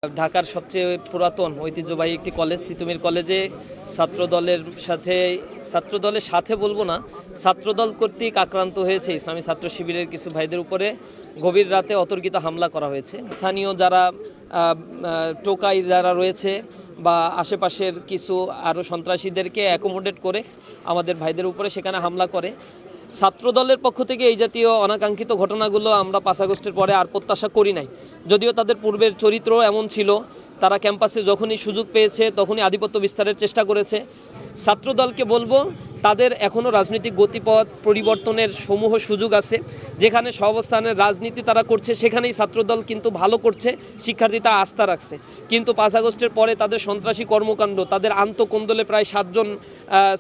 ঢাকার সবচেয়ে পুরাতন ঐতিহ্যবাহী একটি কলেজ তিতুমির কলেজে ছাত্রদলের সাথে বলবো না, ছাত্রদল কর্তৃক আক্রান্ত হয়েছে ইসলামী ছাত্র শিবিরের কিছু ভাইদের উপরে গভীর রাতে অতর্কিত হামলা করা হয়েছে। স্থানীয় যারা টোকাই যারা রয়েছে বা আশেপাশের কিছু আরও সন্ত্রাসীদেরকে অ্যাকোমোডেট করে আমাদের ভাইদের উপরে সেখানে হামলা করে। ছাত্রদলের পক্ষ থেকে এই জাতীয় অনাকাঙ্ক্ষিত ঘটনাগুলো আমরা 5 আগস্টের পরে আর প্রত্যাশা করি নাই। যদিও তাদের পূর্বের চরিত্র এমন ছিল, তারা ক্যাম্পাসে যখনই সুযোগ পেয়েছে তখনই আধিপত্য বিস্তারের চেষ্টা করেছে। ছাত্রদলকে বলবো, তাদের এখনও রাজনৈতিক গতিপথ পরিবর্তনের সমূহ সুযোগ আছে। যেখানে সহাবস্থানের রাজনীতি তারা করছে সেখানেই ছাত্রদল কিন্তু ভালো করছে, শিক্ষার্থীরা আস্থা রাখছে। কিন্তু 5 আগস্টের পরে তাদের সন্ত্রাসী কর্মকাণ্ড, তাদের আন্তঃকোন্দলে প্রায় 7 জন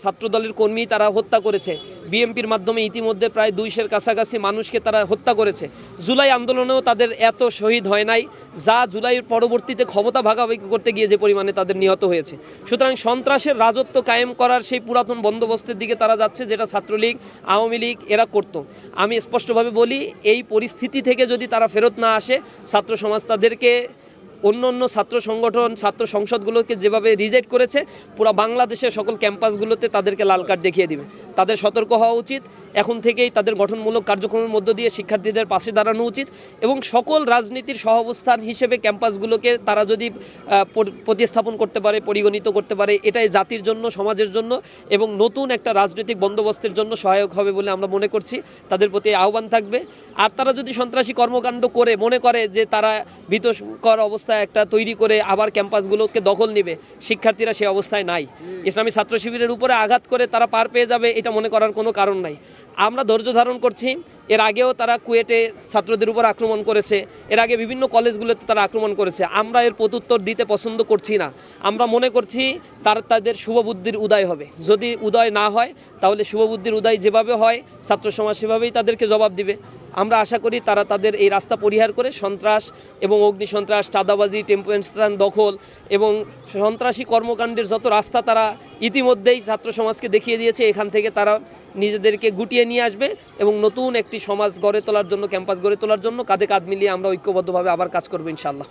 ছাত্রদলের কর্মী তারা হত্যা করেছে। বিএমপির মাধ্যমে ইতিমধ্যে প্রায় 200-এর কাছাকাছি মানুষকে তারা হত্যা করেছে। জুলাই আন্দোলনেও তাদের এত শহীদ হয় নাই, যা জুলাইয়ের পরবর্তীতে ক্ষমতা ভাগাভাগি করতে গিয়ে যে পরিমাণে তাদের নিহত হয়েছে। সুতরাং সন্ত্রাসের রাজত্ব কায়েম করার সেই পুরাতন বন্দোবস্তের দিকে তারা যাচ্ছে, যেটা ছাত্রলীগ, আওয়ামী লীগ এরা করত। আমি স্পষ্টভাবে বলি, এই পরিস্থিতি থেকে যদি তারা ফেরত না আসে, ছাত্র সমাজ তাদেরকে অন্য ছাত্র সংগঠন, ছাত্র সংসদগুলোকে যেভাবে রিজেক্ট করেছে, পুরো বাংলাদেশের সকল ক্যাম্পাসগুলোতে তাদেরকে লাল কার্ড দেখিয়ে দিবে। তাদের সতর্ক হওয়া উচিত। এখন থেকেই তাদের গঠনমূলক কার্যক্রমের মধ্য দিয়ে শিক্ষার্থীদের পাশে দাঁড়ানো উচিত এবং সকল রাজনীতির সহাবস্থান হিসেবে ক্যাম্পাসগুলোকে তারা যদি প্রতিস্থাপন করতে পারে, পরিগণিত করতে পারে, এটাই জাতির জন্য, সমাজের জন্য এবং নতুন একটা রাজনৈতিক বন্দোবস্তের জন্য সহায়ক হবে বলে আমরা মনে করছি। তাদের প্রতি আহ্বান থাকবে। আর তারা যদি সন্ত্রাসী কর্মকাণ্ড করে মনে করে যে তারা ভীতকর অবস্থা একটা তৈরি করে আবার ক্যাম্পাসগুলোকে দখল নেবে, শিক্ষার্থীরা সেই অবস্থায় নাই। ইসলামী ছাত্র শিবিরের উপরে আঘাত করে তারা পার পেয়ে যাবে, এটা মনে করার কোনো কারণ নাই। আমরা ধৈর্য ধারণ করছি। এর আগেও তারা কুয়েটে ছাত্রদের উপর আক্রমণ করেছে, এর আগে বিভিন্ন কলেজগুলোতে তারা আক্রমণ করেছে। আমরা এর প্রত্যুত্তর দিতে পছন্দ করছি না। আমরা মনে করছি তাদের শুভবুদ্ধির উদয় হবে। যদি উদয় না হয়, তাহলে শুভবুদ্ধির উদয় যেভাবে হয় ছাত্র সমাজ সেভাবেই তাদেরকে জবাব দিবে। আমরা আশা করি তারা তাদের এই রাস্তা পরিহার করে সন্ত্রাস এবং অগ্নিসন্ত্রাস, চাঁদাবাজি, টেম্পো স্ট্যান্ড দখল এবং সন্ত্রাসী কর্মকাণ্ডের যত রাস্তা তারা ইতিমধ্যেই ছাত্র সমাজকে দেখিয়ে দিয়েছে, এখান থেকে তারা নিজেদেরকে গুটিয়ে নিয়ে আসবে এবং নতুন একটি সমাজ গড়ে তোলার জন্য, ক্যাম্পাস গড়ে তোলার জন্য কাঁধে কাঁধ মিলিয়ে আমরা ঐক্যবদ্ধভাবে আবার কাজ করবো ইনশাআল্লাহ।